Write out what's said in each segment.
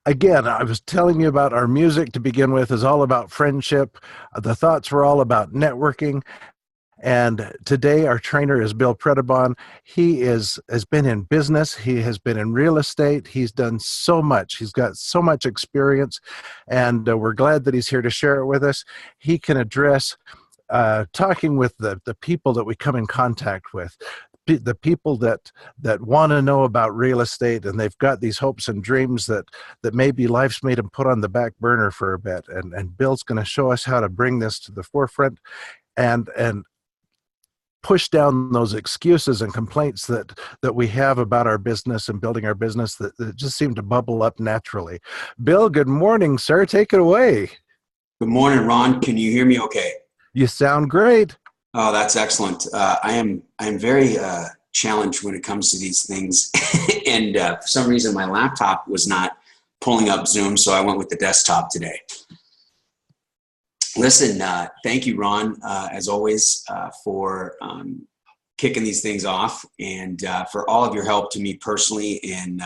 Again, I was telling you about our music to begin with is all about friendship. The thoughts were all about networking. And today our trainer is Bill Predebon. Has been in business. He has been in real estate. He's done so much. He's got so much experience, and we're glad that he's here to share it with us. He can address talking with the people that we come in contact with, the people that want to know about real estate, and they've got these hopes and dreams that maybe life's made them put on the back burner for a bit. And Bill's going to show us how to bring this to the forefront and push down those excuses and complaints that we have about our business and building our business that just seem to bubble up naturally. Bill, good morning, sir. Take it away. Good morning, Ron. Can you hear me okay? You sound great. Oh, that's excellent. I am very challenged when it comes to these things. And for some reason, my laptop was not pulling up Zoom, so I went with the desktop today. Listen, thank you, Ron, as always, for kicking these things off, and for all of your help to me personally in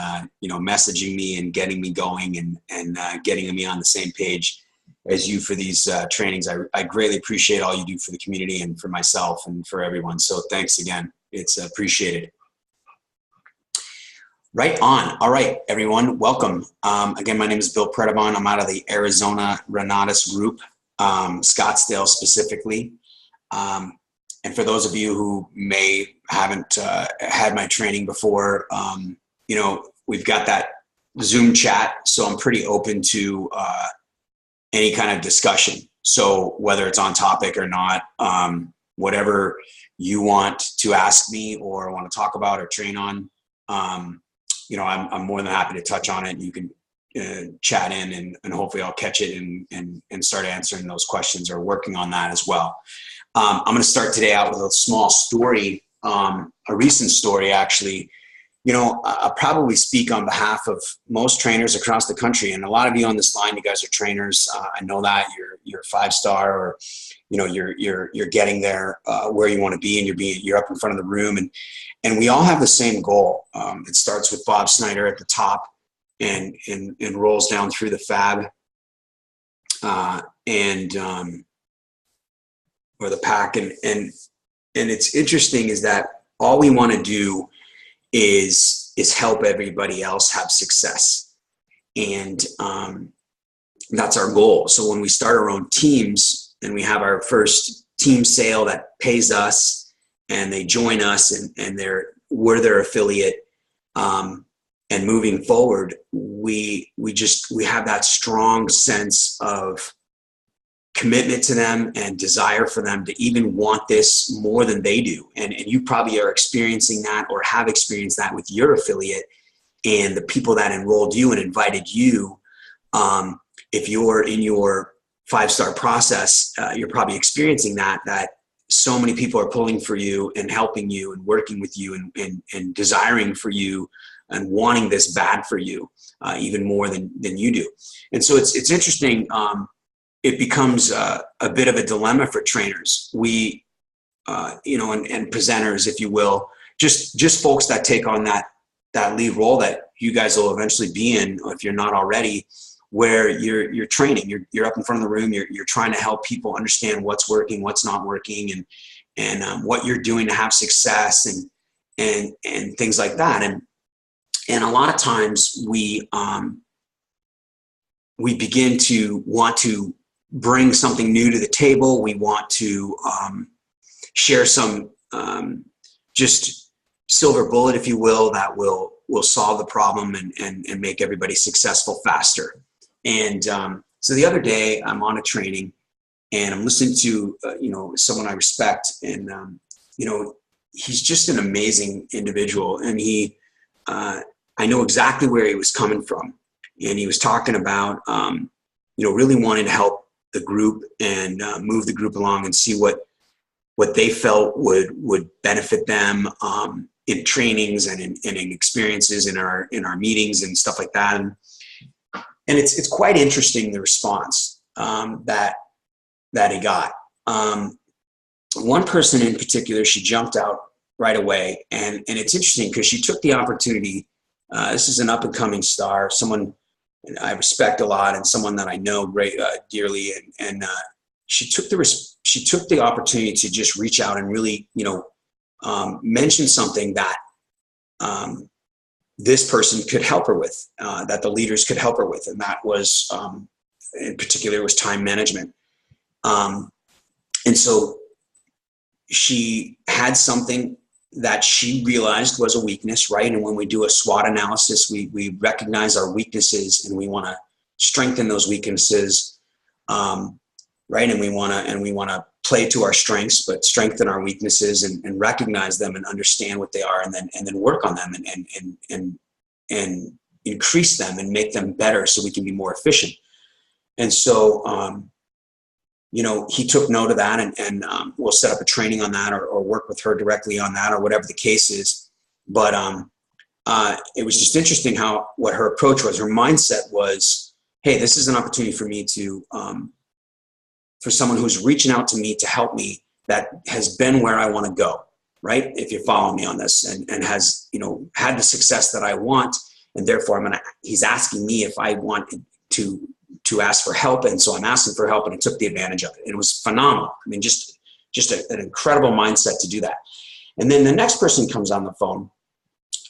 messaging me and getting me going and getting me on the same page as you for these trainings. I greatly appreciate all you do for the community and for myself and for everyone. So thanks again. It's appreciated. Right on. All right, everyone, welcome. Again, my name is Bill Predebon. I'm out of the Arizona Renatus group, Scottsdale specifically. And for those of you who haven't had my training before, we've got that Zoom chat, so I'm pretty open to any kind of discussion. So whether it's on topic or not, whatever you want to ask me or want to talk about or train on, I'm more than happy to touch on it. You can chat in and hopefully I'll catch it and start answering those questions or working on that as well. I'm going to start today out with a small story, a recent story actually. I'll probably speak on behalf of most trainers across the country, and a lot of you on this line, you guys are trainers. I know that you're 5-star, or you're getting there where you want to be, and you're up in front of the room, and we all have the same goal. It starts with Bob Snyder at the top and rolls down through the fab or the pack, and it's interesting is that all we want to do is help everybody else have success. And that's our goal. So when we start our own teams and we have our first team sale that pays us and they join us and we're their affiliate, and moving forward, we have that strong sense of commitment to them and desire for them to even want this more than they do. And you probably are experiencing that or have experienced that with your affiliate and the people that enrolled you and invited you. If you're in your 5-star process, you're probably experiencing that so many people are pulling for you and helping you and working with you and desiring for you and wanting this bad for you, even more than you do. And so it's interesting. It becomes a bit of a dilemma for trainers. We, and presenters, if you will, just folks that take on that lead role that you guys will eventually be in, if you're not already, where you're training, you're up in front of the room, you're trying to help people understand what's working, what's not working, and what you're doing to have success and things like that. And a lot of times we begin to want to bring something new to the table. We want to share some just silver bullet, if you will, that will solve the problem and make everybody successful faster. And so the other day I'm on a training and I'm listening to someone I respect, and he's just an amazing individual, and I know exactly where he was coming from, and he was talking about really wanting to help the group and move the group along and see what they felt would benefit them in trainings and in experiences in our meetings and stuff like that. And it's quite interesting, the response that he got. One person in particular, she jumped out right away, and it's interesting because she took the opportunity. This is an up and coming star, someone and I respect a lot, and someone that I know great dearly, and she took the opportunity to just reach out and really, mention something that this person could help her with, that the leaders could help her with, and that was, in particular, was time management. And so she had something that she realized was a weakness, right? And when we do a SWOT analysis, we recognize our weaknesses and we want to strengthen those weaknesses, right? And we want to play to our strengths, but strengthen our weaknesses and recognize them and understand what they are, and then work on them and increase them and make them better so we can be more efficient. And so, he took note of that, and we'll set up a training on that, or work with her directly on that, or whatever the case is. But it was just interesting what her approach was. Her mindset was, hey, this is an opportunity for me to, for someone who's reaching out to me to help me, that has been where I want to go, right? If you follow me on this, and has, had the success that I want, and therefore he's asking me if I want to ask for help. And so I'm asking for help, and I took the advantage of it. And it was phenomenal. I mean, just an incredible mindset to do that. And then the next person comes on the phone,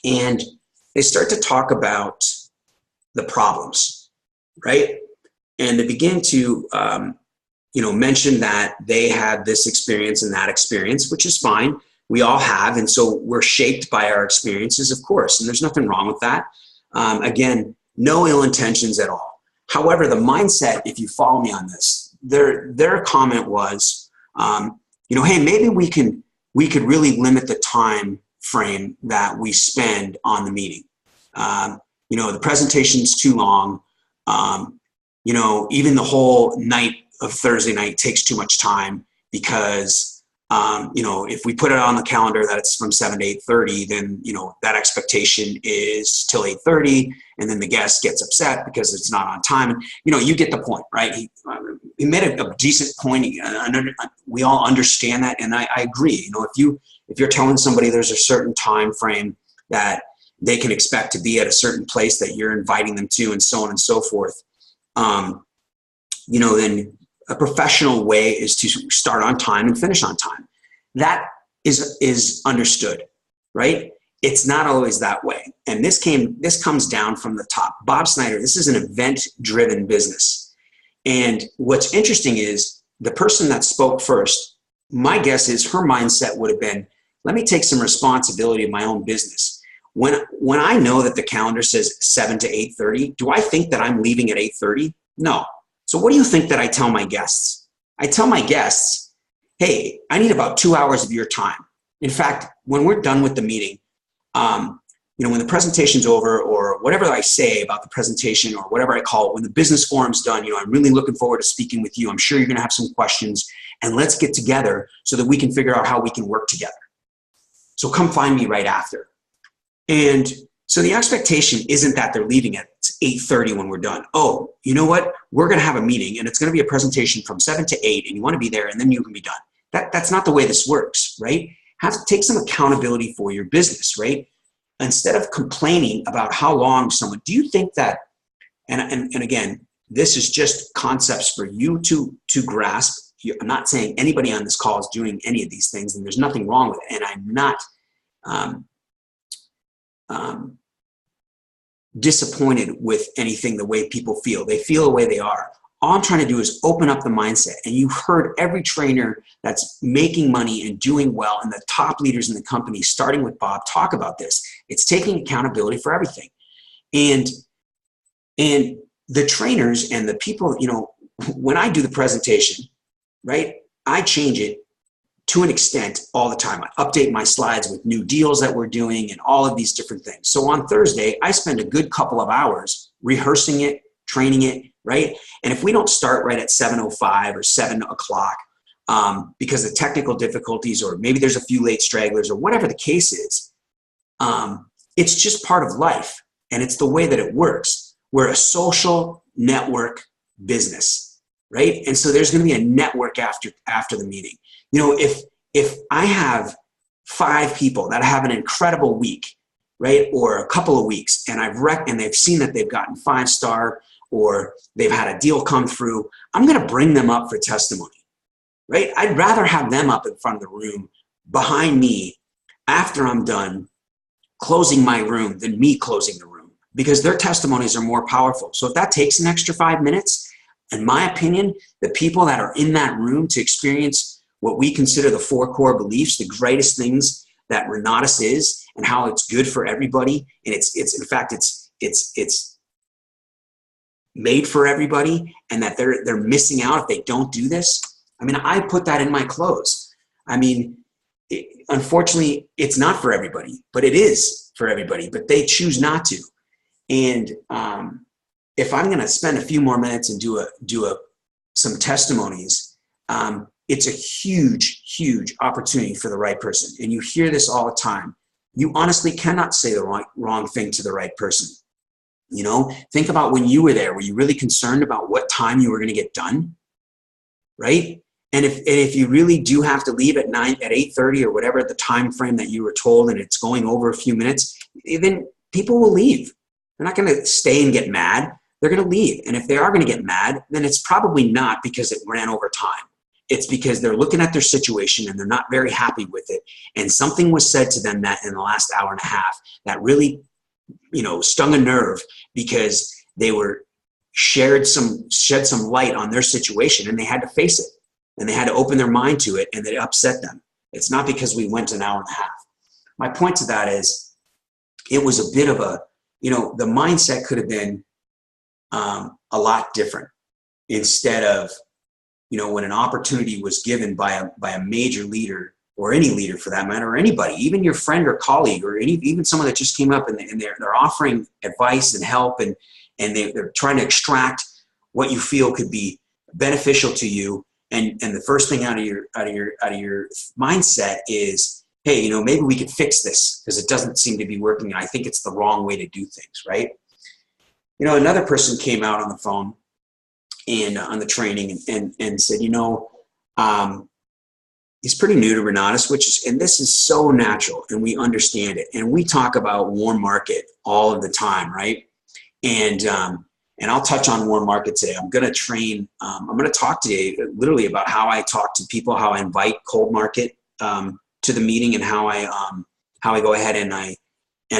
and they start to talk about the problems, right? And they begin to, mention that they had this experience and that experience, which is fine. We all have. And so we're shaped by our experiences, of course, and there's nothing wrong with that. Again, no ill intentions at all. However, the mindset, if you follow me on this, their comment was, hey, maybe we could really limit the time frame that we spend on the meeting. The presentation's too long. Even the whole night of Thursday night takes too much time, because if we put it on the calendar that it's from 7 to 8:30, then, that expectation is till 8:30, and then the guest gets upset because it's not on time. And, you get the point, right? He made a decent point. We all understand that. And I agree. If you're telling somebody there's a certain time frame that they can expect to be at a certain place that you're inviting them to, and so on and so forth, then a professional way is to start on time and finish on time. That is understood, right? It's not always that way. And this comes down from the top. Bob Snyder, this is an event-driven business. And what's interesting is the person that spoke first, my guess is her mindset would have been, let me take some responsibility of my own business. When I know that the calendar says 7 to 8:30, do I think that I'm leaving at 8:30? No. So what do you think that I tell my guests? I tell my guests, hey, I need about 2 hours of your time. In fact, when we're done with the meeting, when the presentation's over, or whatever I say about the presentation, or whatever I call it, when the business forum's done, I'm really looking forward to speaking with you. I'm sure you're going to have some questions, and let's get together so that we can figure out how we can work together. So come find me right after. And so the expectation isn't that they're leaving at 8:30 when we're done. Oh, you know what? We're going to have a meeting, and it's going to be a presentation from 7 to 8, and you want to be there, and then you can be done. That's not the way this works, right? Have to take some accountability for your business, right? Instead of complaining about how long someone, do you think that, and again, this is just concepts for you to grasp. I'm not saying anybody on this call is doing any of these things, and there's nothing wrong with it. And I'm not disappointed with anything the way people feel. They feel the way they are. All I'm trying to do is open up the mindset. And you've heard every trainer that's making money and doing well, and the top leaders in the company, starting with Bob, talk about this. It's taking accountability for everything. And the trainers and the people, when I do the presentation, right, I change it to an extent all the time. I update my slides with new deals that we're doing and all of these different things. So on Thursday, I spend a good couple of hours rehearsing it, training it, right? And if we don't start right at 7:05 or 7 o'clock because of technical difficulties, or maybe there's a few late stragglers, or whatever the case is, it's just part of life. And it's the way that it works. We're a social network business, right? And so there's going to be a network after the meeting. If I have 5 people that have an incredible week, right, or a couple of weeks, and and they've seen that they've gotten 5-star or they've had a deal come through, I'm going to bring them up for testimony, right? I'd rather have them up in front of the room behind me after I'm done closing my room than me closing the room, because their testimonies are more powerful. So if that takes an extra 5 minutes, in my opinion, the people that are in that room to experience what we consider the 4 core beliefs, the greatest things that Renatus is, and how it's good for everybody, and it's in fact it's made for everybody, and that they're missing out if they don't do this. I mean, I put that in my clothes. I mean, unfortunately, it's not for everybody, but it is for everybody, but they choose not to. And if I'm going to spend a few more minutes and do some testimonies, it's a huge opportunity for the right person. And you hear this all the time. You honestly cannot say the wrong thing to the right person. You know, think about when you were there. Were you really concerned about what time you were going to get done? Right? And if you really do have to leave at 8:30 or whatever the time frame that you were told, and it's going over a few minutes, then people will leave. They're not going to stay and get mad. They're going to leave. And if they are going to get mad, then it's probably not because it ran over time. It's because they're looking at their situation and they're not very happy with it. And something was said to them that in the last hour and a half that really, stung a nerve, because they were shed some light on their situation, and they had to face it, and they had to open their mind to it, and it upset them. It's not because we went an hour and a half. My point to that is, it was a bit of a, the mindset could have been a lot different. Instead of, when an opportunity was given by a major leader, or any leader for that matter, or anybody, even your friend or colleague, or even someone that just came up and they're offering advice and help, and they're trying to extract what you feel could be beneficial to you. And the first thing out of your mindset is, hey, maybe we could fix this because it doesn't seem to be working. And I think it's the wrong way to do things, right? Another person came out on the phone and on the training and said, he's pretty new to Renatus, and this is so natural, and we understand it. And we talk about warm market all of the time, right? And I'll touch on warm market today. I'm going to talk today literally about how I talk to people, how I invite cold market to the meeting, and how I go ahead and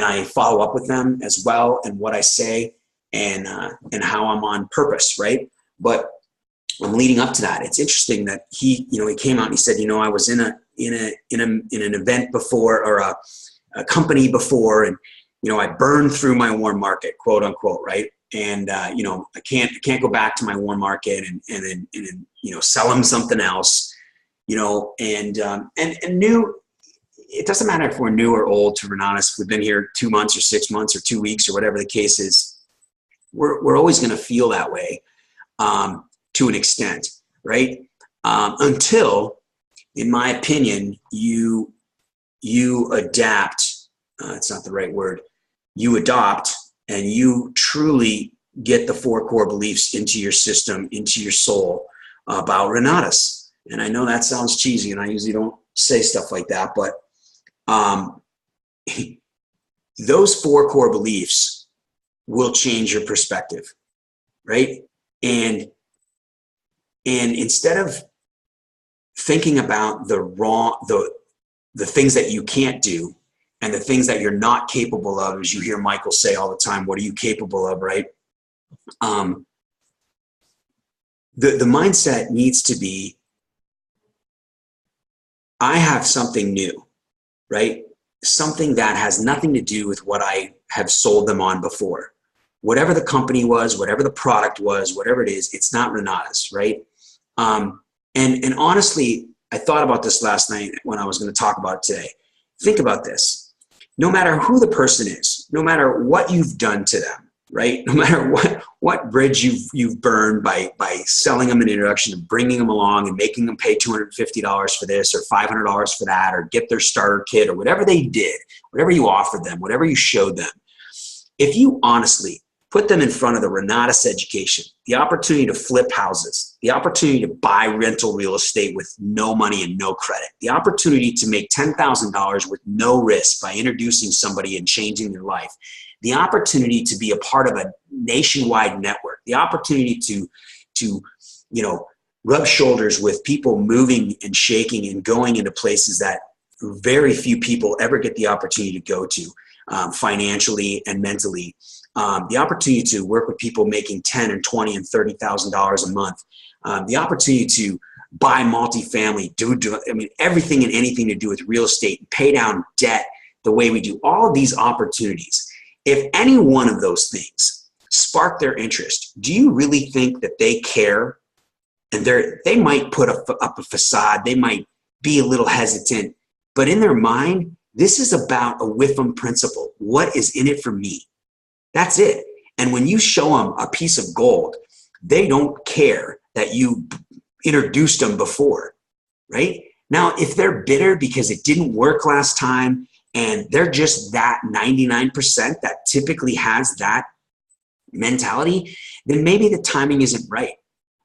I follow up with them as well, and what I say, and how I'm on purpose, right? But I'm leading up to that. It's interesting that he came out and he said, I was in an event before, or a company before, and I burned through my warm market, quote unquote, right? And I can't go back to my warm market and then sell them something else, and new. It doesn't matter if we're new or old to Renatus. We've been here 2 months or 6 months or 2 weeks or whatever the case is. We're always going to feel that way to an extent, right? Until, in my opinion, you adapt. It's not the right word. You adopt, and you truly get the 4 core beliefs into your system, into your soul about Renatus. And I know that sounds cheesy, and I usually don't say stuff like that, but those 4 core beliefs will change your perspective, right? And instead of thinking about the things that you can't do and the things that you're not capable of, as you hear Michael say all the time, what are you capable of, right? The mindset needs to be, I have something new, right? Something that has nothing to do with what I have sold them on before. Whatever the company was, whatever the product was, whatever it is, it's not Renatus, right? And honestly, I thought about this last night when I was going to talk about it today. Think about this. No matter who the person is, no matter what you've done to them, right? No matter what bridge you've burned by selling them an introduction and bringing them along and making them pay $250 for this or $500 for that, or get their starter kit, or whatever they did, whatever you offered them, whatever you showed them, if you honestly put them in front of the Renatus education, the opportunity to flip houses, the opportunity to buy rental real estate with no money and no credit, the opportunity to make $10,000 with no risk by introducing somebody and changing their life, the opportunity to be a part of a nationwide network, the opportunity to rub shoulders with people moving and shaking and going into places that very few people ever get the opportunity to go to, financially and mentally. The opportunity to work with people making $10 and $20 and $30,000 a month. The opportunity to buy multifamily, everything and anything to do with real estate, pay down debt the way we do. All of these opportunities, if any one of those things spark their interest, do you really think that they care? And they might put up a facade, they might be a little hesitant, but in their mind, this is about a WIFM principle. What is in it for me? That's it. And when you show them a piece of gold, they don't care that you introduced them before, right? Now, if they're bitter because it didn't work last time and they're just that 99% that typically has that mentality, then maybe the timing isn't right,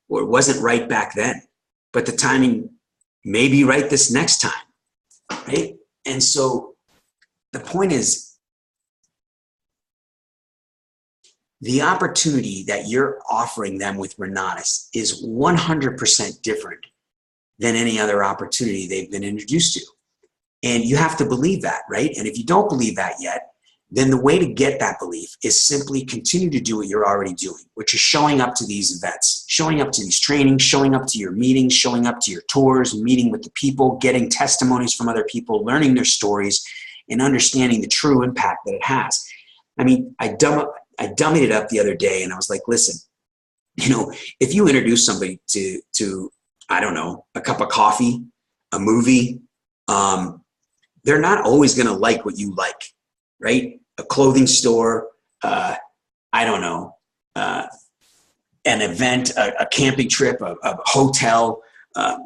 or it wasn't right back then, but the timing may be right this next time, right? And so the point is, the opportunity that you're offering them with Renatus is 100% different than any other opportunity they've been introduced to. And you have to believe that, right? And if you don't believe that yet, then the way to get that belief is simply continue to do what you're already doing, which is showing up to these events, showing up to these trainings, showing up to your meetings, showing up to your tours, meeting with the people, getting testimonies from other people, learning their stories, and understanding the true impact that it has. I mean, I dummied it up the other day and I was like, listen, if you introduce somebody to I don't know, a cup of coffee, a movie, they're not always going to like what you like, right? A clothing store, I don't know, an event, a camping trip, a hotel,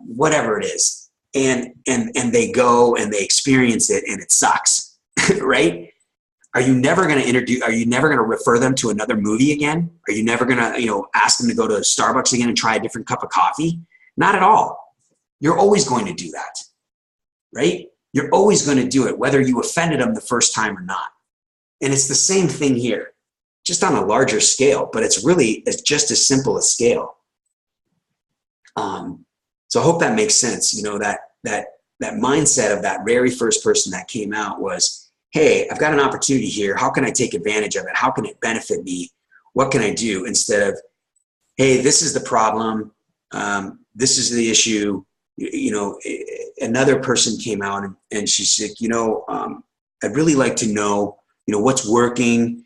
whatever it is. And they go and they experience it and it sucks, right? Are you never going to refer them to another movie again? Are you never going to, ask them to go to Starbucks again and try a different cup of coffee? Not at all. You're always going to do that, right? You're always going to do it, whether you offended them the first time or not. And it's the same thing here, just on a larger scale, but it's just as simple as scale. So I hope that makes sense. That mindset of that very first person that came out was, hey, I've got an opportunity here. How can I take advantage of it? How can it benefit me? What can I do? Instead of, hey, this is the problem. This is the issue. Another person came out and she said, I'd really like to know, what's working,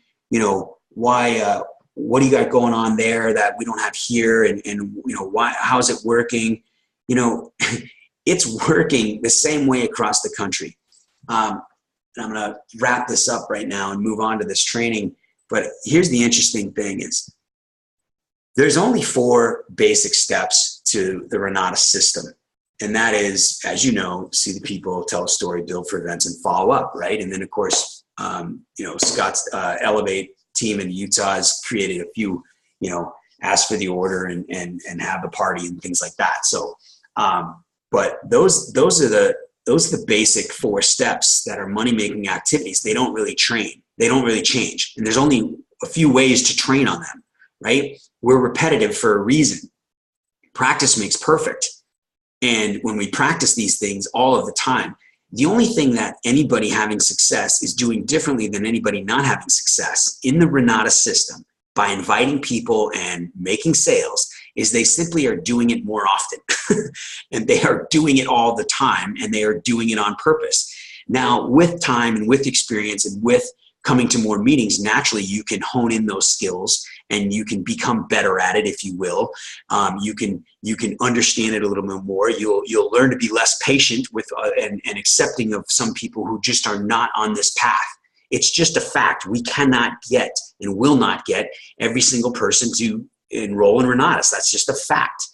why, what do you got going on there that we don't have here? And why, how's it working? It's working the same way across the country. And I'm going to wrap this up right now and move on to this training. But here's the interesting thing is there's only 4 basic steps to the Renatus system. And that is, as you know, see the people, tell a story, build for events, and follow up, right? And then, of course, Scott's Elevate team in Utah has created a few, ask for the order and have the party and things like that. So, but those are the basic 4 steps that are money-making activities. They don't really train. They don't really change. And there's only a few ways to train on them, right? We're repetitive for a reason. Practice makes perfect. And when we practice these things all of the time, the only thing that anybody having success is doing differently than anybody not having success in the Renatus system by inviting people and making sales is they simply are doing it more often. And they are doing it all the time, and they are doing it on purpose. Now, with time and with experience and with coming to more meetings, naturally you can hone in those skills and you can become better at it, if you will. You can understand it a little bit more. You'll learn to be less patient with and accepting of some people who just are not on this path. It's just a fact. We cannot get and will not get every single person to enroll in Renatus. That's just a fact.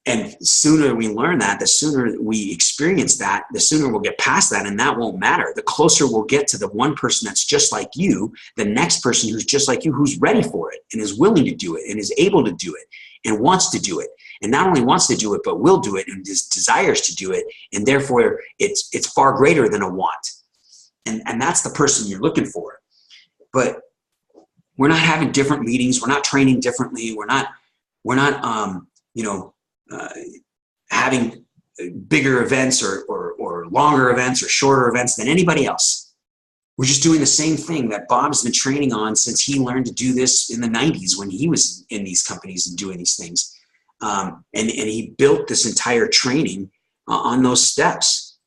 And the sooner we learn that, the sooner we experience that, the sooner we'll get past that, and that won't matter. The closer we'll get to the one person that's just like you, the next person who's just like you, who's ready for it and is willing to do it and is able to do it and wants to do it. And not only wants to do it, but will do it and desires to do it. And therefore, it's far greater than a want. and that's the person you're looking for. But we're not having different meetings. We're not training differently. We're not having bigger events or longer events or shorter events than anybody else. We're just doing the same thing that Bob's been training on since he learned to do this in the 90s when he was in these companies and doing these things. And he built this entire training on those steps,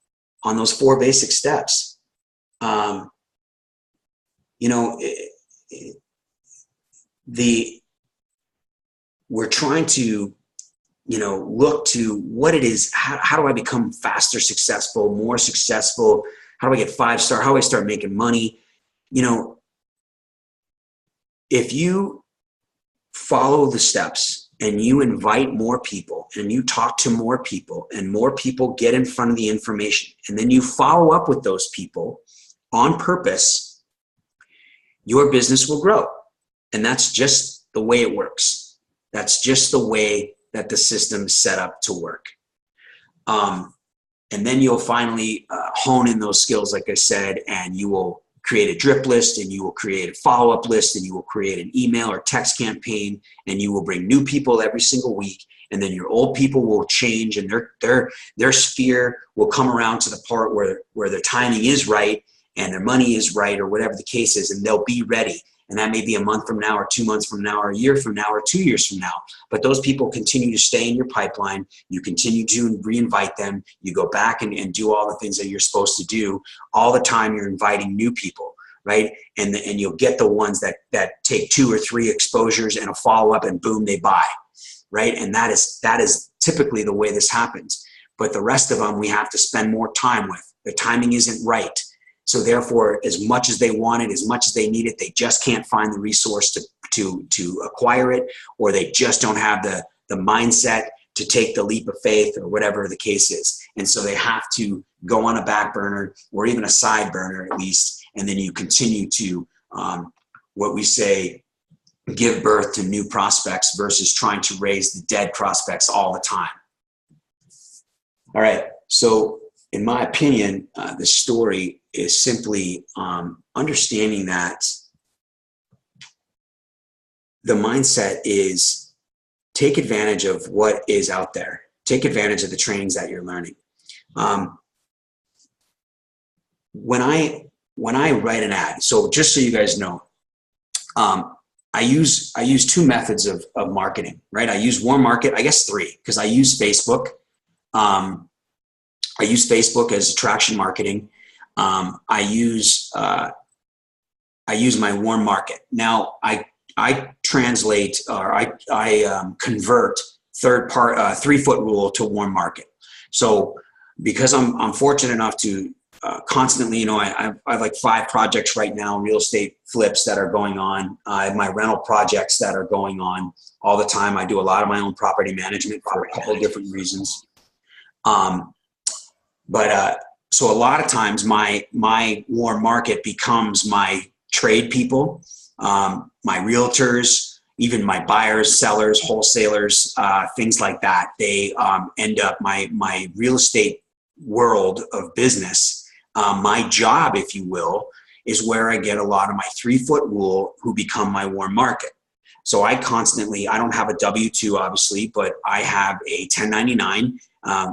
on those 4 basic steps. We're trying to, look to what it is. How do I become faster successful, more successful? How do I get 5-star? How do I start making money? If you follow the steps and you invite more people and you talk to more people and more people get in front of the information, and then you follow up with those people on purpose, your business will grow. And that's just the way it works. That's just the way that the system is set up to work. And then you'll finally hone in those skills, like I said, and you will create a drip list, and you will create a follow-up list, and you will create an email or text campaign, and you will bring new people every single week. And then your old people will change, and their sphere will come around to the part where their timing is right and their money is right, or whatever the case is, and they'll be ready. And that may be a month from now, or 2 months from now, or a year from now, or 2 years from now. But those people continue to stay in your pipeline. You continue to re-invite them. You go back and do all the things that you're supposed to do. All the time you're inviting new people, right? And you'll get the ones that take 2 or 3 exposures and a follow-up, and boom, they buy, right? And that is typically the way this happens. But the rest of them, we have to spend more time with. The timing isn't right. So therefore, as much as they want it, as much as they need it, they just can't find the resource to acquire it, or they just don't have the mindset to take the leap of faith, or whatever the case is. And so they have to go on a back burner, or even a side burner at least, and then you continue to, what we say, give birth to new prospects versus trying to raise the dead prospects all the time. All right, so in my opinion, the story is simply understanding that the mindset is take advantage of what is out there. Take advantage of the trainings that you're learning. When I write an ad, so just so you guys know, I use 2 methods of marketing, right? I use warm market, I guess 3, because I use Facebook. I use Facebook as attraction marketing. I use my warm market. Now I translate, or I convert 3-foot rule to warm market. So because I'm fortunate enough to constantly, I have like 5 projects right now, real estate flips that are going on. I have my rental projects that are going on all the time. I do a lot of my own property management for a couple of different reasons. So a lot of times my warm market becomes my trade people, my realtors, even my buyers, sellers, wholesalers, things like that. They end up my real estate world of business. My job, if you will, is where I get a lot of my 3-foot rule who become my warm market. So I don't have a W-2 obviously, but I have a 1099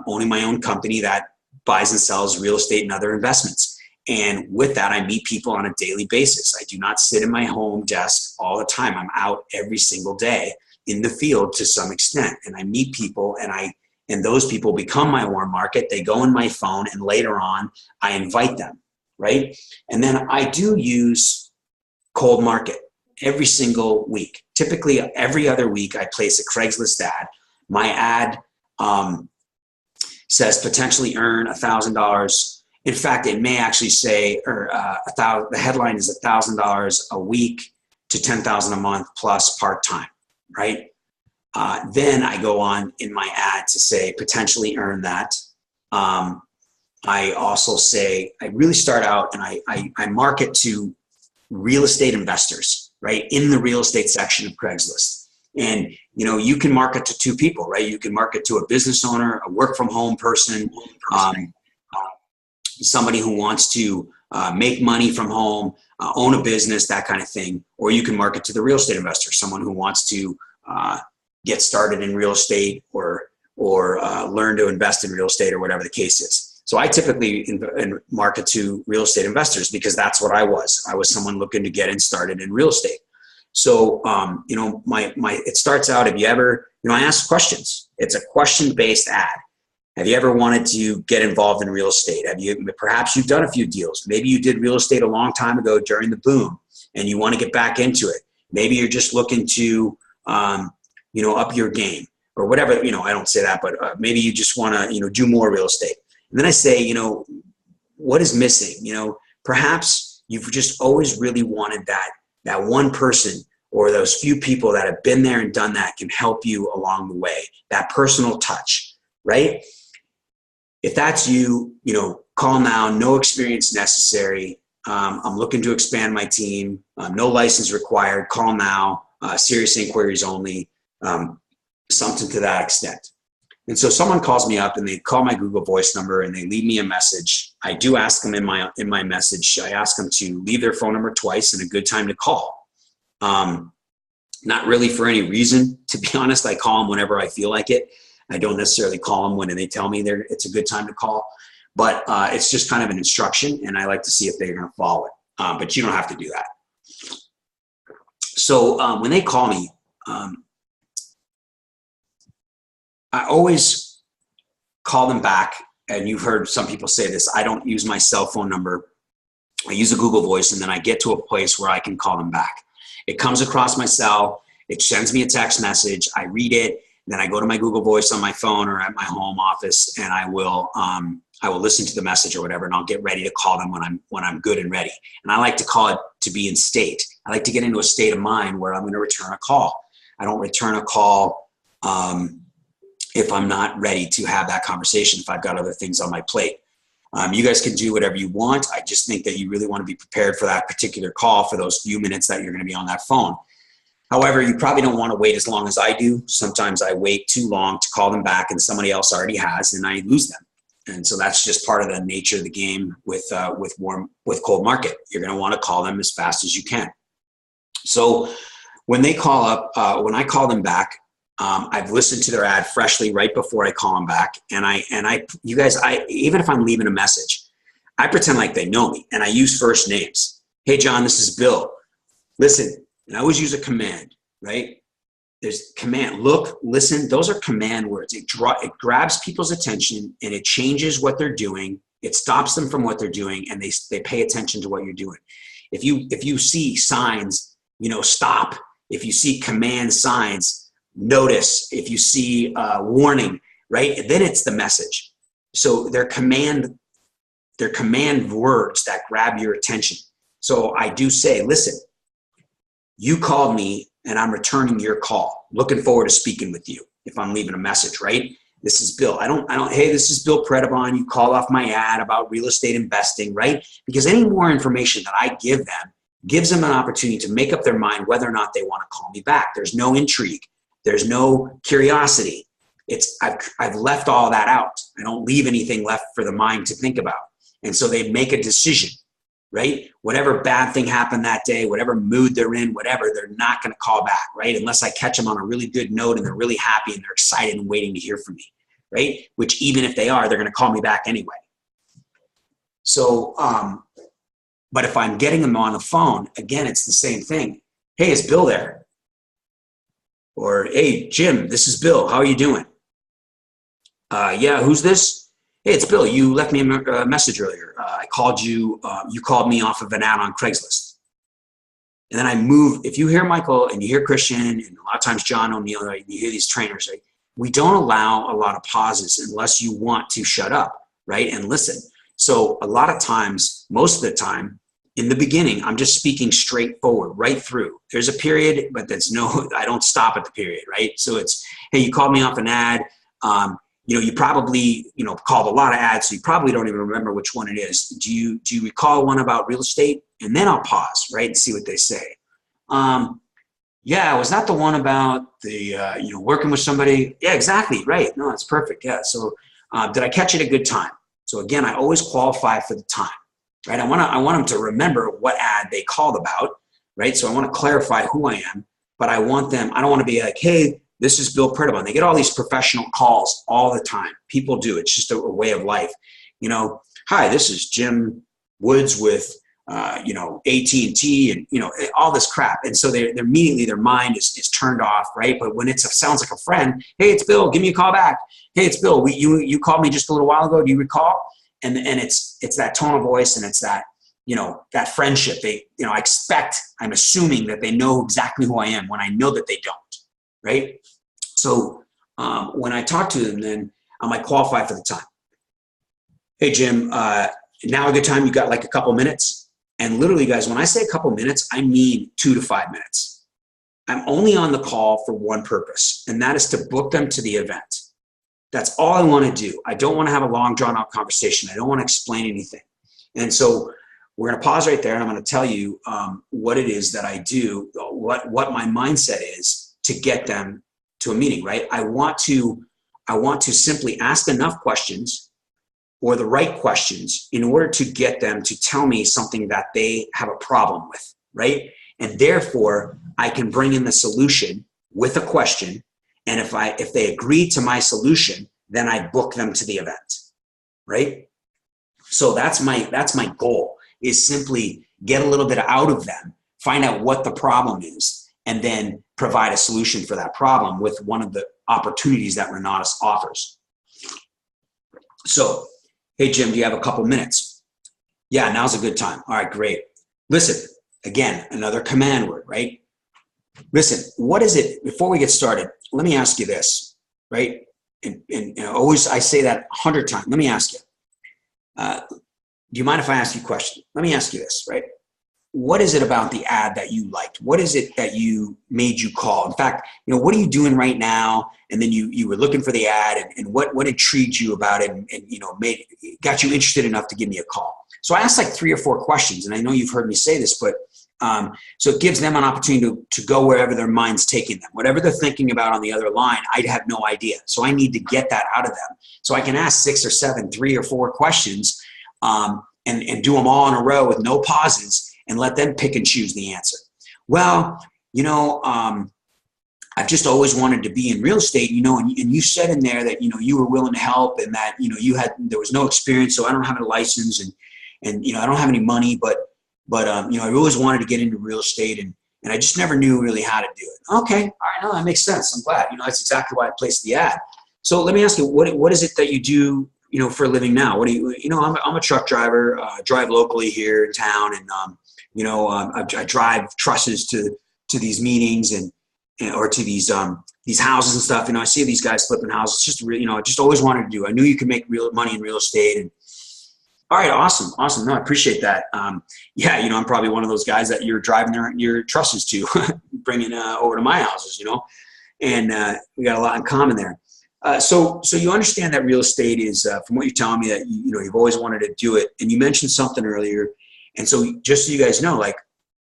owning my own company that buys and sells real estate and other investments. And with that, I meet people on a daily basis. I do not sit in my home desk all the time. I'm out every single day in the field to some extent. And I meet people, and those people become my warm market. They go in my phone, and later on, I invite them, right? And then I do use cold market every single week. Typically, every other week, I place a Craigslist ad. My ad says potentially earn $1,000. In fact, it may actually say, the headline is $1,000 a week to $10,000 a month plus part-time, right? Then I go on in my ad to say potentially earn that. I also say, I really start out and I market to real estate investors, right? In the real estate section of Craigslist. And, you can market to 2 people, right? You can market to a business owner, a work from home person, somebody who wants to make money from home, own a business, that kind of thing. Or you can market to the real estate investor, someone who wants to get started in real estate or learn to invest in real estate or whatever the case is. So I typically market to real estate investors because that's what I was. I was someone looking to get started in real estate. So, it starts out, have you ever, I ask questions. It's a question-based ad. Have you ever wanted to get involved in real estate? Perhaps you've done a few deals. Maybe you did real estate a long time ago during the boom and you want to get back into it. Maybe you're just looking to, up your game or whatever, I don't say that, but maybe you just want to, do more real estate. And then I say, what is missing? Perhaps you've just always really wanted that one person or those few people that have been there and done that can help you along the way, that personal touch, right? If that's you, call now, no experience necessary. I'm looking to expand my team, no license required, call now, serious inquiries only, something to that extent. And so someone calls me up and they call my Google Voice number and they leave me a message. I do ask them in my message, I ask them to leave their phone number twice and a good time to call. Not really for any reason, to be honest. I call them whenever I feel like it. I don't necessarily call them when they tell me it's a good time to call, but it's just kind of an instruction and I like to see if they're going to follow it. But you don't have to do that. So when they call me, I always call them back, and you've heard some people say this, I don't use my cell phone number. I use a Google Voice, and then I get to a place where I can call them back. It comes across my cell, it sends me a text message, I read it, then I go to my Google Voice on my phone or at my home office, and I will listen to the message or whatever, and I'll get ready to call them when I'm good and ready. And I like to call it to be in state. I like to get into a state of mind where I'm going to return a call. I don't return a call if I'm not ready to have that conversation, if I've got other things on my plate. You guys can do whatever you want. I just think that you really want to be prepared for that particular call for those few minutes that you're going to be on that phone. However, you probably don't want to wait as long as I do. Sometimes I wait too long to call them back and somebody else already has and I lose them. And so that's just part of the nature of the game with cold market. You're going to want to call them as fast as you can. So when they call up, when I call them back, I've listened to their ad freshly right before I call them back. And you guys, even if I'm leaving a message, I pretend like they know me and I use first names. Hey, John, this is Bill. Listen, and I always use a command, right? There's command, look, listen, those are command words. It grabs people's attention and it changes what they're doing. It stops them from what they're doing and they pay attention to what you're doing. If you see signs, stop. If you see command signs, notice. If you see warning, right? Then it's the message. So they're command words that grab your attention. So I do say, listen, you called me and I'm returning your call. Looking forward to speaking with you if I'm leaving a message, right? This is Bill. Hey, this is Bill Predebon. You called off my ad about real estate investing, right? Because any more information that I give them gives them an opportunity to make up their mind whether or not they want to call me back. There's no intrigue. There's no curiosity. I've left all that out. I don't leave anything left for the mind to think about. And so they make a decision, right? Whatever bad thing happened that day, whatever mood they're in, whatever, they're not going to call back, right? Unless I catch them on a really good note and they're really happy and they're excited and waiting to hear from me, right? Which even if they are, they're going to call me back anyway. So, but if I'm getting them on the phone, again, it's the same thing. Hey, is Bill there? Or, hey, Jim, this is Bill. How are you doing? Yeah, who's this? Hey, it's Bill. You left me a message earlier. I called you. You called me off of an ad on Craigslist. And then I move. If you hear Michael and you hear Christian and a lot of times John O'Neill, right, you hear these trainers, right? We don't allow a lot of pauses unless you want to shut up, right, and listen. So a lot of times, most of the time, in the beginning, I'm just speaking straightforward, right through. There's a period, but I don't stop at the period, right? So it's, hey, you called me off an ad. You probably, called a lot of ads, so you probably don't even remember which one it is. Do you recall one about real estate? And then I'll pause, right, and see what they say. Yeah, was that the one about the, working with somebody? Yeah, exactly, right. No, that's perfect, yeah. So did I catch it at a good time? So again, I always qualify for the time. right? I want them to remember what ad they called about, right? So I want to clarify who I am, but I don't want to be like, hey, this is Bill Predebon. They get all these professional calls all the time. People do. It's just a way of life. Hi, this is Jim Woods with, AT&T and, all this crap. And so they're immediately, their mind is turned off, right? But when sounds like a friend, hey, it's Bill, give me a call back. Hey, it's Bill, you called me just a little while ago. Do you recall? And it's that tone of voice, and it's that, that friendship. I'm assuming that they know exactly who I am when I know that they don't, right? So when I talk to them, then I might qualify for the time. Hey, Jim, now a good time? You got like a couple minutes? And literally, guys, when I say a couple minutes, I mean 2 to 5 minutes. I'm only on the call for one purpose, and that is to book them to the event. That's all I want to do. I don't want to have a long, drawn-out conversation. I don't want to explain anything. And so we're going to pause right there, and I'm going to tell you what it is that I do, what my mindset is to get them to a meeting, right? I want to simply ask enough questions, or the right questions, in order to get them to tell me something that they have a problem with, right? And therefore, I can bring in the solution with a question. And if they agree to my solution, then I book them to the event, right? So that's my goal, is simply get a little bit out of them, find out what the problem is, and then provide a solution for that problem with one of the opportunities that Renatus offers. So, hey, Jim, do you have a couple minutes? Yeah, now's a good time. All right, great. Listen, again, another command word, right? Listen, what is it, before we get started, let me ask you this, right? And always, I say that 100 times. Let me ask you, do you mind if I ask you a question? Let me ask you this, right? What is it about the ad that you liked? What is it that made you call? In fact, what are you doing right now? And then you were looking for the ad, and what intrigued you about it, and got you interested enough to give me a call. So I asked like 3 or 4 questions, and I know you've heard me say this, but so it gives them an opportunity to go wherever their mind's taking them. Whatever they're thinking about on the other line, I have no idea. So I need to get that out of them. So I can ask 6 or 7, 3 or 4 questions, and do them all in a row with no pauses, and let them pick and choose the answer. Well, I've just always wanted to be in real estate, and you said in there that, you were willing to help, and that, there was no experience, so I don't have a license, and I don't have any money, but I always wanted to get into real estate, and I just never knew really how to do it. Okay. All right. No, that makes sense. I'm glad, that's exactly why I placed the ad. So let me ask you, what is it that you do, for a living now? What do you, I'm a truck driver, drive locally here in town, and, I drive trusses to these meetings or to these houses and stuff. I see these guys flipping houses. It's just really, I just always wanted to do. I knew you could make real money in real estate. And all right, awesome. No, I appreciate that. Yeah, I'm probably one of those guys that you're driving your trusses to, bringing over to my houses. And we got a lot in common there. So you understand that real estate is, from what you're telling me, that you've always wanted to do it. And you mentioned something earlier. And so just so you guys know, like,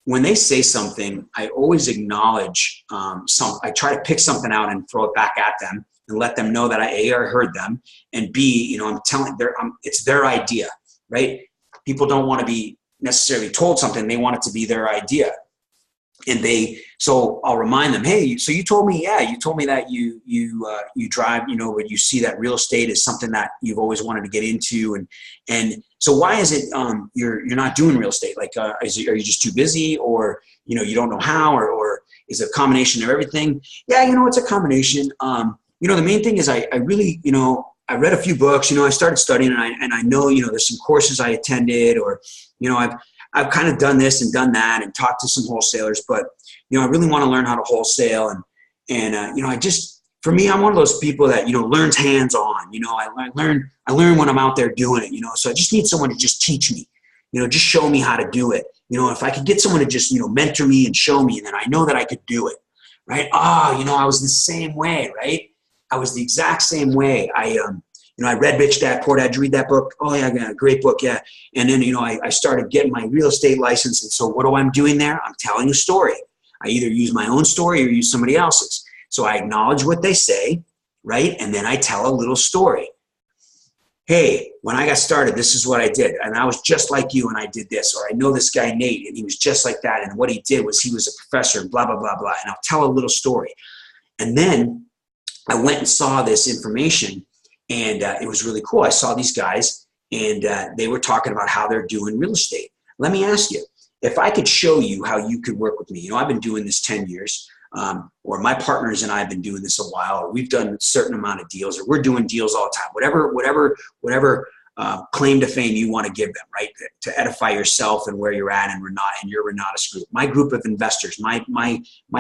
when they say something, I always acknowledge I try to pick something out and throw it back at them and let them know that I heard them, and B, I'm telling it's their idea, right? People don't want to be necessarily told something. They want it to be their idea. And so I'll remind them, hey, so you told me that you drive, but you see that real estate is something that you've always wanted to get into. And so why is it, you're not doing real estate? Like, are you just too busy, or, you don't know how, or is it a combination of everything? Yeah, it's a combination. The main thing is I really, I read a few books, I started studying, and I know, there's some courses I attended, or, I've kind of done this and done that and talked to some wholesalers, but, I really want to learn how to wholesale. And for me, I'm one of those people that, learns hands-on. I learn when I'm out there doing it, so I just need someone to just teach me, just show me how to do it. If I could get someone to just, mentor me and show me, and then I know that I could do it, right? I was the same way, right? I was the exact same way. I read Rich Dad Poor Dad. Did you read that book? Oh yeah, great book, yeah. And then I started getting my real estate license, and so what I'm doing there? I'm telling a story. I either use my own story or use somebody else's. So I acknowledge what they say, right? And then I tell a little story. hey, when I got started, this is what I did. And I was just like you and I did this. Or I know this guy, Nate, and he was just like that. And what he did was he was a professor and blah, blah, blah, blah. And I'll tell a little story. And then I went and saw this information, and it was really cool. I saw these guys, and they were talking about how they're doing real estate. Let me ask you, if I could show you how you could work with me, you know, I've been doing this 10 years. Or my partners and I have been doing this a while, or we've done a certain amount of deals, or we're doing deals all the time, whatever claim to fame you want to give them, right? To edify yourself and where you're at and your Renatus group. My group of investors, my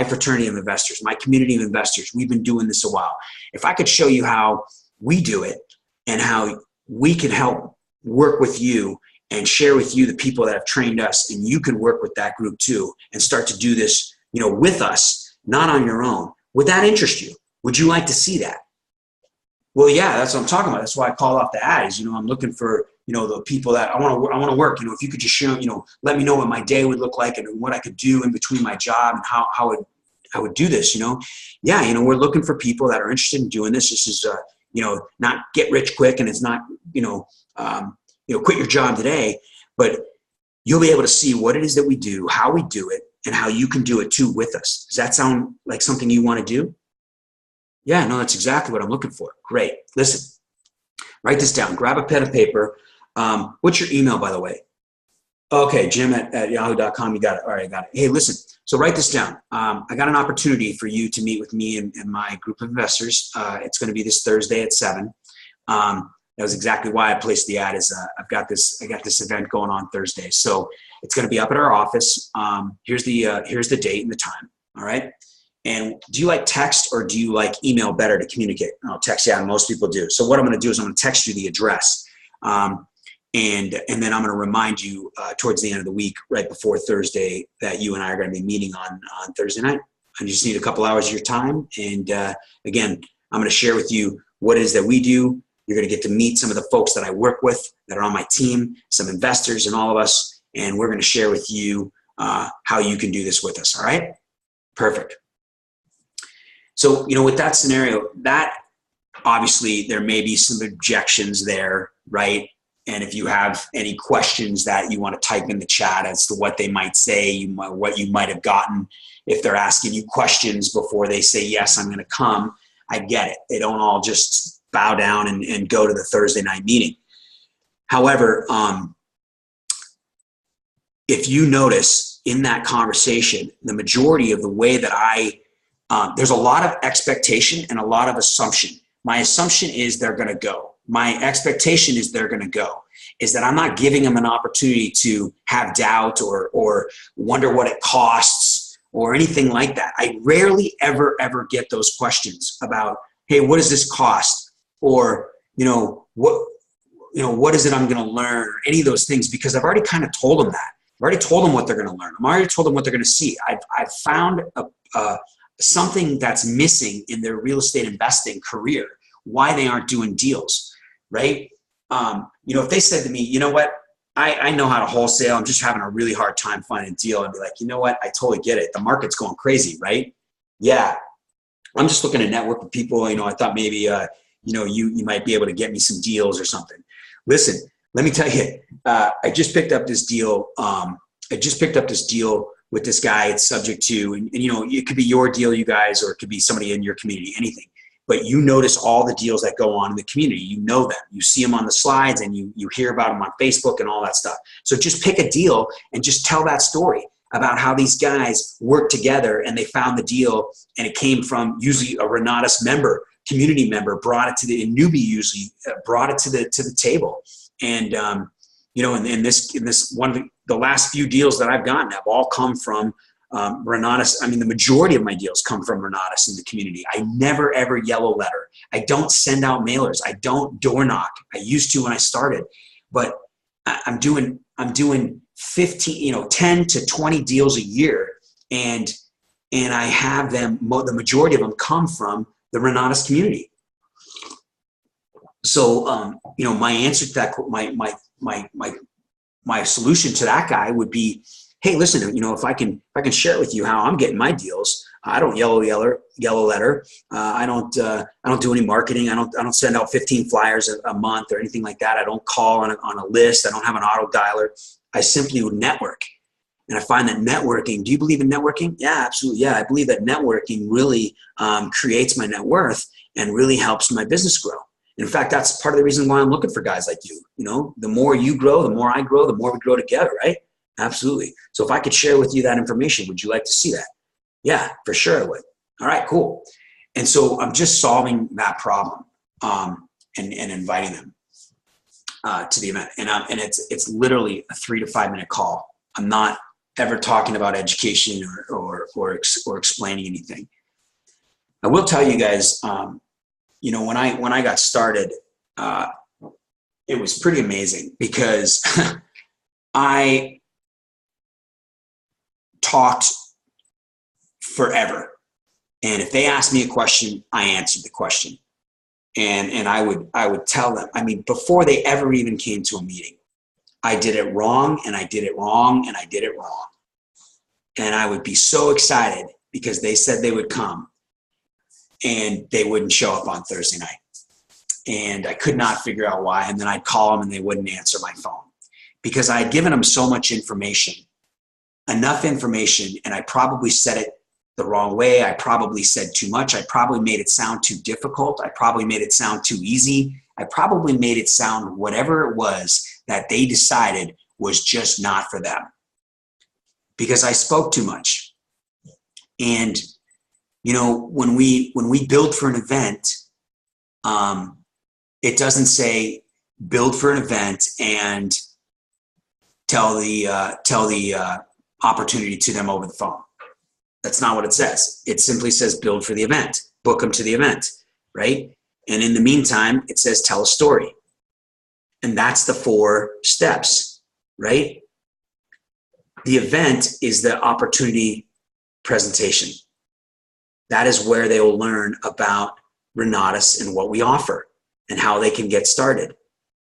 fraternity of investors, my community of investors, we've been doing this a while. If I could show you how we do it and how we can help work with you and share with you the people that have trained us, and you can work with that group too and start to do this, you know, with us, not on your own. Would that interest you? Would you like to see that? Well, yeah, that's what I'm talking about. That's why I call off the ad is, you know, I'm looking for, you know, the people that I want to work. You know, if you could just show, you know, let me know what my day would look like and what I could do in between my job and how I would do this, you know. Yeah, you know, we're looking for people that are interested in doing this. This is, you know, not get rich quick, and it's not, quit your job today, but you'll be able to see what it is that we do, how we do it, and how you can do it too with us. Does that sound like something you want to do? Yeah, no, that's exactly what I'm looking for. Great. Listen, write this down. Grab a pen and paper. What's your email, by the way? Okay, Jim at yahoo.com. You got it. All right, I got it. Hey, listen. So write this down. I got an opportunity for you to meet with me and my group of investors. It's going to be this Thursday at 7. That was exactly why I placed the ad. I got this event going on Thursday, so it's going to be up at our office. Here's the date and the time. All right. And do you like text or do you like email better to communicate? I'll text. Yeah, most people do. So what I'm going to do is I'm going to text you the address, and then I'm going to remind you towards the end of the week, right before Thursday, that you and I are going to be meeting on Thursday night. I just need a couple hours of your time, and again, I'm going to share with you what it is that we do. You're going to get to meet some of the folks that I work with that are on my team, some investors and all of us, and we're going to share with you how you can do this with us, all right? Perfect. So, you know, with that scenario, that obviously there may be some objections there, right? And if you have any questions that you want to type in the chat as to what they might say, what you might have gotten, if they're asking you questions before they say, yes, I'm going to come, I get it. They don't all just bow down and go to the Thursday night meeting. However, if you notice in that conversation, the majority of the way that there's a lot of expectation and a lot of assumption. My assumption is they're going to go. My expectation is they're going to go. Is that I'm not giving them an opportunity to have doubt or wonder what it costs or anything like that. I rarely ever get those questions about, hey, what does this cost? Or, what is it I'm going to learn, or any of those things, because I've already kind of told them that. I've already told them what they're going to learn. I've already told them what they're going to see. I've found something that's missing in their real estate investing career, why they aren't doing deals, right? If they said to me, you know what, I know how to wholesale, I'm just having a really hard time finding a deal, I'd be like, you know what, I totally get it. The market's going crazy, right? Yeah. I'm just looking to network with people. I thought maybe, you might be able to get me some deals or something. Listen, let me tell you, I just picked up this deal. With this guy. It's subject to, and it could be your deal, you guys, or it could be somebody in your community, anything. But you notice all the deals that go on in the community. You know them. You see them on the slides, and you hear about them on Facebook and all that stuff. So just pick a deal and just tell that story about how these guys worked together and they found the deal, and it came from usually a Renatus member, community member, brought it to a newbie usually brought it to the table. And in this one of the last few deals that I've gotten have all come from Renatus. I mean, the majority of my deals come from Renatus in the community. I never ever yellow letter. I don't send out mailers. I don't door knock. I used to when I started, but I'm doing 10 to 20 deals a year, and I have them. The majority of them come from the Renatus community. So, my answer to that, my solution to that guy would be, hey, listen, if I can share with you how I'm getting my deals, I don't yellow letter. I don't do any marketing. I don't send out 15 flyers a month or anything like that. I don't call on a list. I don't have an auto dialer. I simply would network. And I find that networking, do you believe in networking? Yeah, absolutely. Yeah, I believe that networking really creates my net worth and really helps my business grow. In fact, that's part of the reason why I'm looking for guys like you. You know, the more you grow, the more I grow, the more we grow together, right? Absolutely. So if I could share with you that information, would you like to see that? Yeah, for sure I would. All right, cool. And so I'm just solving that problem and inviting them to the event. And it's literally a 3 to 5 minute call. I'm not ever talking about education or explaining anything. I will tell you guys, you know, when I got started, it was pretty amazing because I talked forever. And if they asked me a question, I answered the question. And I would tell them, I mean, before they ever even came to a meeting, I did it wrong and I did it wrong and I did it wrong. And I would be so excited because they said they would come and they wouldn't show up on Thursday night. And I could not figure out why. And then I'd call them and they wouldn't answer my phone because I had given them so much information, enough information, and I probably said it the wrong way. I probably said too much. I probably made it sound too difficult. I probably made it sound too easy. I probably made it sound whatever it was that they decided was just not for them because I spoke too much. And, you know, when we build for an event, it doesn't say build for an event and tell the opportunity to them over the phone. That's not what it says. It simply says build for the event, book them to the event, right? And in the meantime, it says tell a story. And that's the 4 steps, right? The event is the opportunity presentation. That is where they will learn about Renatus and what we offer and how they can get started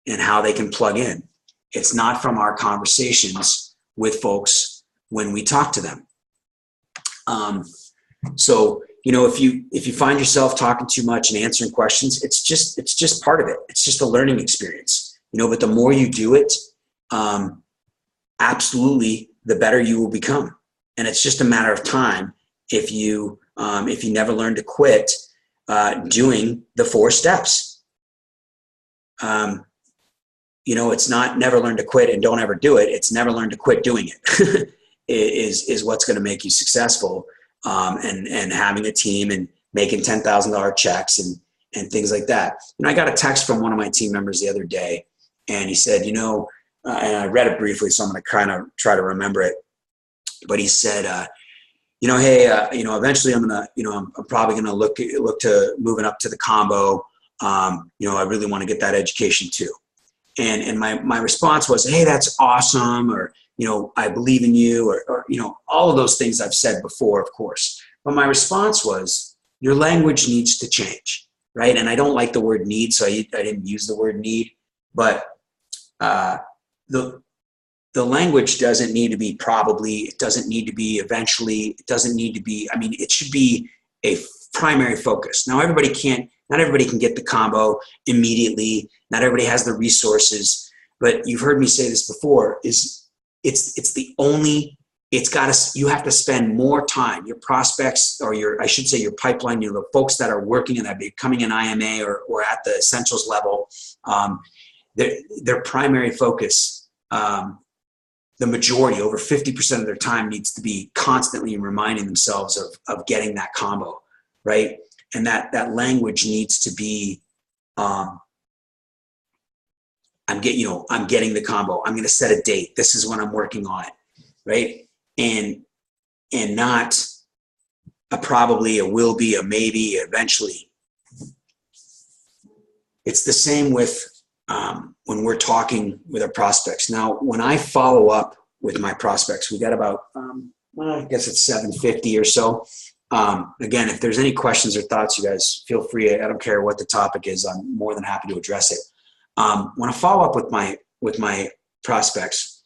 and how they can plug in. It's not from our conversations with folks when we talk to them. So, you know, if you find yourself talking too much and answering questions, it's just part of it. It's just a learning experience, you know, but the more you do it, absolutely the better you will become. And it's just a matter of time if you never learn to quit doing the 4 steps. You know, it's not never learn to quit and don't ever do it. It's never learn to quit doing it is what's going to make you successful. And having a team and making $10,000 checks and things like that. You know, I got a text from one of my team members the other day and he said, you know, and I read it briefly, so I'm going to kind of try to remember it. But he said, you know, hey, you know, eventually I'm going to, you know, I'm probably going to look to moving up to the combo. You know, I really want to get that education too. And my response was, hey, that's awesome. Or, you know, I believe in you or, you know, all of those things I've said before, of course. But my response was, your language needs to change, right? And I don't like the word need, so I didn't use the word need. But the language doesn't need to be probably, it doesn't need to be eventually, it doesn't need to be, I mean, it should be a primary focus. Now, not everybody can get the combo immediately. Not everybody has the resources, but you've heard me say this before, you have to spend more time. Your prospects or I should say your pipeline, you know, the folks that are working in that, becoming an IMA or at the essentials level, their primary focus, the majority, over 50% of their time needs to be constantly reminding themselves of getting that combo, right? And that language needs to be, I'm getting the combo. I'm going to set a date. This is when I'm working on it, right? And not a probably, a will be, a maybe, eventually. It's the same with when we're talking with our prospects. Now, when I follow up with my prospects, we got about, I guess it's 750 or so. Again, if there's any questions or thoughts, you guys feel free. I don't care what the topic is. I'm more than happy to address it. When I follow up with my prospects,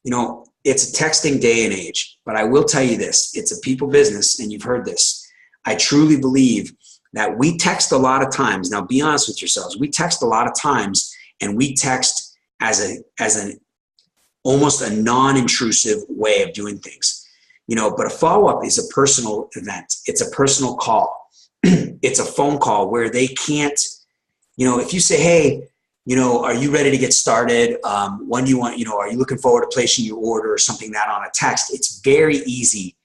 you know, it's a texting day and age, but I will tell you this, it's a people business, and you've heard this. I truly believe that we text a lot of times. Now, be honest with yourselves. We text a lot of times, and we text as an almost a non-intrusive way of doing things, but a follow-up is a personal event. It's a personal call. It's a phone call where they can't, if you say, hey, are you ready to get started? When do you want, are you looking forward to placing your order or something that on a text? It's very easy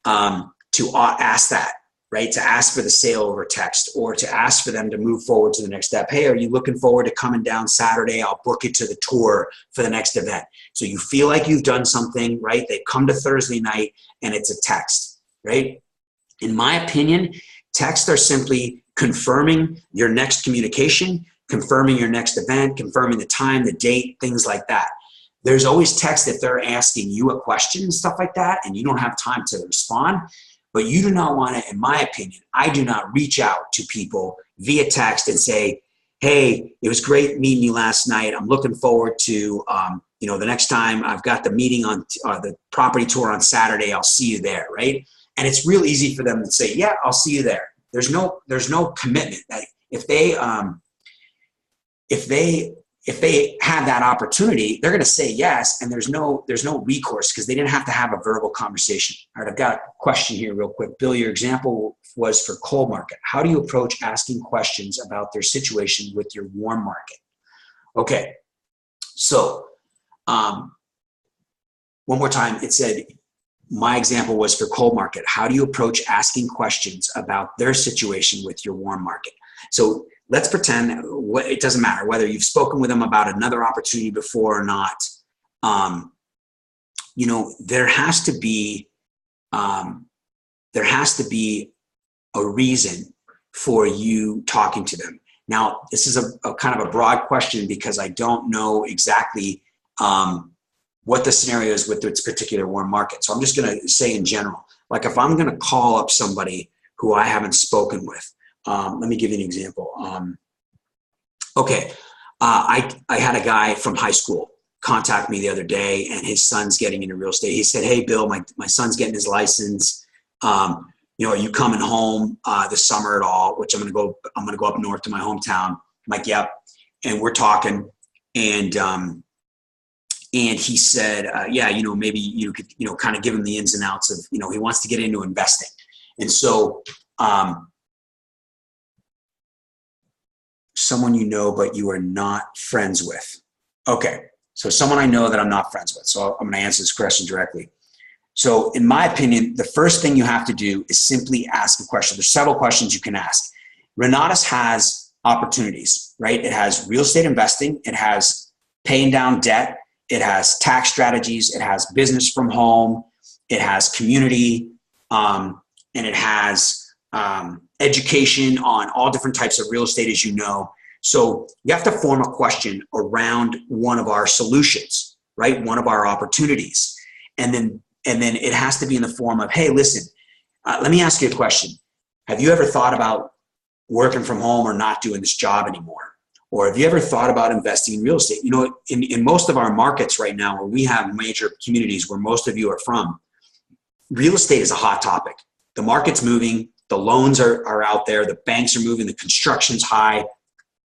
to ask that, right? To ask for the sale over text, or to ask for them to move forward to the next step. Hey, are you looking forward to coming down Saturday? I'll book it to the tour for the next event. So you feel like you've done something, right? They come to Thursday night and it's a text, right? In my opinion, texts are simply confirming your next communication, confirming your next event, confirming the time, the date, things like that. There's always text if they're asking you a question and stuff like that, and you don't have time to respond. But you do not want to, in my opinion, I do not reach out to people via text and say, hey, it was great meeting you last night. I'm looking forward to, the next time I've got the meeting on the property tour on Saturday, I'll see you there, right? And it's real easy for them to say, yeah, I'll see you there. There's no commitment. That if they have that opportunity, they're going to say yes, and there's no recourse because they didn't have to have a verbal conversation. All right, I've got a question here real quick. Bill, your example was for cold market. How do you approach asking questions about their situation with your warm market? Okay, so one more time, it said, my example was for cold market. How do you approach asking questions about their situation with your warm market? So let's pretend it doesn't matter whether you've spoken with them about another opportunity before or not. There has to be a reason for you talking to them. Now, this is a kind of a broad question because I don't know exactly what the scenario is with its particular warm market. So I'm just going to say in general, like if I'm going to call up somebody who I haven't spoken with, let me give you an example. I had a guy from high school contact me the other day, and his son's getting into real estate. He said, hey, Bill, my son's getting his license. Are you coming home this summer at all? Which I'm going to go up north to my hometown. I'm like, yep. And we're talking, and he said, yeah, maybe you could, kind of give him the ins and outs of, he wants to get into investing. And so, someone you know but you are not friends with. Okay, so someone I know that I'm not friends with. So I'm going to answer this question directly. So in my opinion, the first thing you have to do is simply ask a question. There's several questions you can ask. Renatus has opportunities, right? It has real estate investing. It has paying down debt. It has tax strategies. It has business from home. It has community. And it has education on all different types of real estate, as you know. So you have to form a question around one of our solutions, right? One of our opportunities. And then it has to be in the form of, hey, listen, let me ask you a question. Have you ever thought about working from home or not doing this job anymore? Or have you ever thought about investing in real estate? In most of our markets right now, where we have major communities where most of you are from, real estate is a hot topic. The market's moving. The loans are out there. The banks are moving. The construction's high.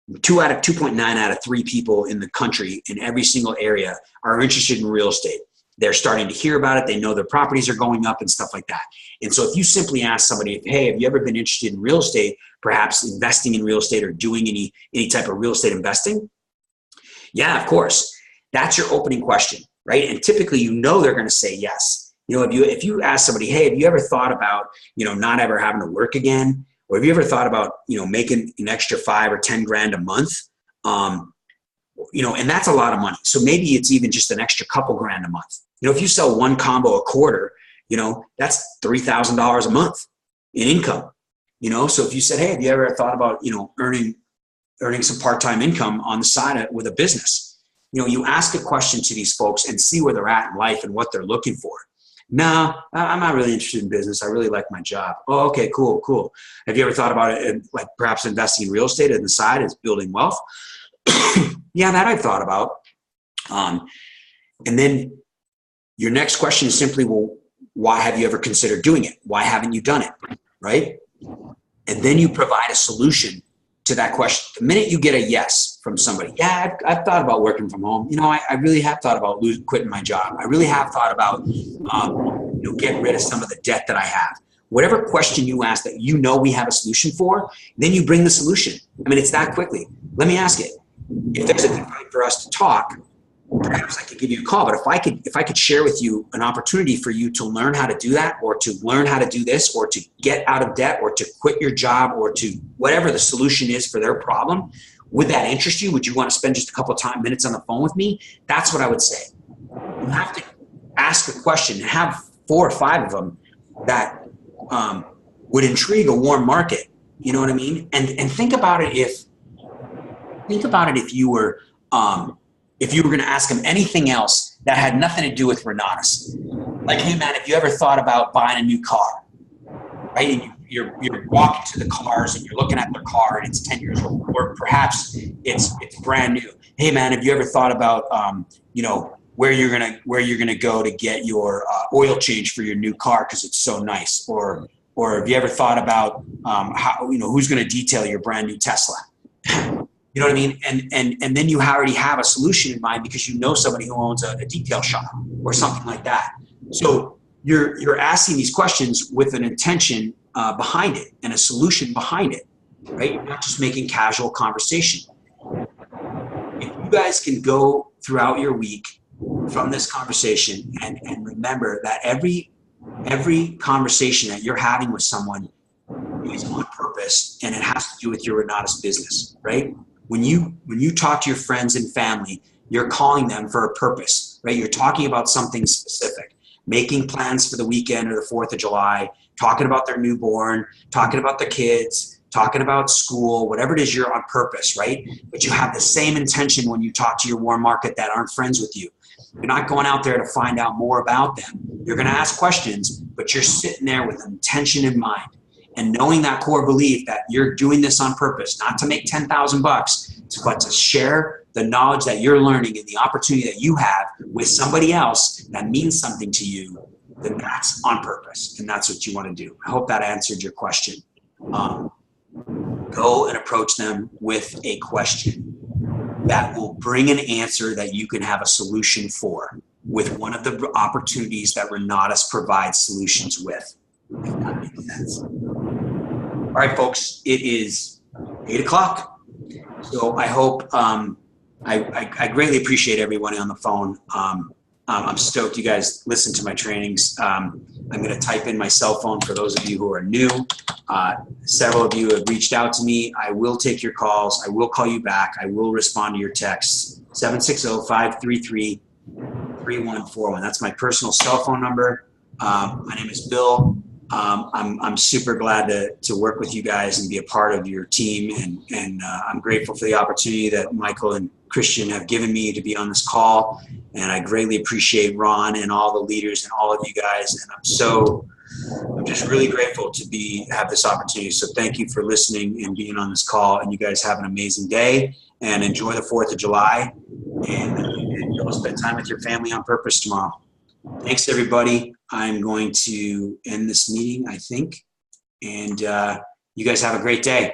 2.9 out of 3 people in the country in every single area are interested in real estate. They're starting to hear about it. They know their properties are going up and stuff like that. And so if you simply ask somebody, hey, have you ever been interested in real estate, perhaps investing in real estate or doing any type of real estate investing? Yeah, of course. That's your opening question, right? And typically, they're going to say yes. If you ask somebody, hey, have you ever thought about, not ever having to work again? Or have you ever thought about, making an extra 5 or 10 grand a month? And that's a lot of money. So maybe it's even just an extra couple grand a month. If you sell one combo a quarter, that's $3,000 a month in income. So if you said, hey, have you ever thought about, earning some part-time income on the side with a business? You ask a question to these folks and see where they're at in life and what they're looking for. No, I'm not really interested in business. I really like my job. Oh, okay, cool. Have you ever thought about it, like perhaps investing in real estate on the side as building wealth? Yeah, that I've thought about. And then your next question is simply, well, why have you ever considered doing it? Why haven't you done it? Right? And then you provide a solution to that question. The minute you get a yes from somebody, yeah, I've thought about working from home. I really have thought about quitting my job. I really have thought about getting rid of some of the debt that I have. Whatever question you ask that we have a solution for, then you bring the solution. I mean, it's that quickly. Let me ask it. If there's a good time for us to talk, perhaps I could give you a call. But if I could share with you an opportunity for you to learn how to do that, or to learn how to do this, or to get out of debt, or to quit your job, or to whatever the solution is for their problem, would that interest you? Would you want to spend just a couple of minutes on the phone with me? That's what I would say. You have to ask a question and have 4 or 5 of them that would intrigue a warm market. You know what I mean? And think about it if you were going to ask them anything else that had nothing to do with Renatus. Like, hey man, have you ever thought about buying a new car? Right? And you're walking to the cars and you're looking at their car and it's 10 years old, or perhaps it's brand new. Hey man, have you ever thought about where you're gonna go to get your oil change for your new car because it's so nice? Or have you ever thought about who's gonna detail your brand new Tesla? You know what I mean? And then you already have a solution in mind because you know somebody who owns a detail shop or something like that. So you're asking these questions with an intention behind it and a solution behind it, right? You're not just making casual conversation. If you guys can go throughout your week from this conversation and remember that every conversation that you're having with someone is on purpose, and it has to do with your Renatus business, right? When you talk to your friends and family, you're calling them for a purpose, right? You're talking about something specific, making plans for the weekend or the 4th of July, talking about their newborn, talking about their kids, talking about school, whatever it is, you're on purpose, right? But you have the same intention when you talk to your warm market that aren't friends with you. You're not going out there to find out more about them. You're going to ask questions, but you're sitting there with intention in mind. And knowing that core belief that you're doing this on purpose, not to make $10,000, but to share the knowledge that you're learning and the opportunity that you have with somebody else that means something to you, then that's on purpose. And that's what you want to do. I hope that answered your question. Go and approach them with a question that will bring an answer that you can have a solution for, with one of the opportunities that Renatus provides solutions with, if that makes sense. All right, folks, it is 8 o'clock. So I hope, I greatly appreciate everyone on the phone. I'm stoked you guys listen to my trainings. I'm going to type in my cell phone for those of you who are new. Several of you have reached out to me. I will take your calls. I will call you back. I will respond to your texts. 760-533-3141. That's my personal cell phone number. My name is Bill. I'm super glad to work with you guys and be a part of your team. And I'm grateful for the opportunity that Michael and Christian have given me to be on this call. And I greatly appreciate Ron and all the leaders and all of you guys. And I'm just really grateful to have this opportunity. So thank you for listening and being on this call. And you guys have an amazing day and enjoy the 4th of July. And go spend time with your family on purpose tomorrow. Thanks, everybody. I'm going to end this meeting, I think. And you guys have a great day.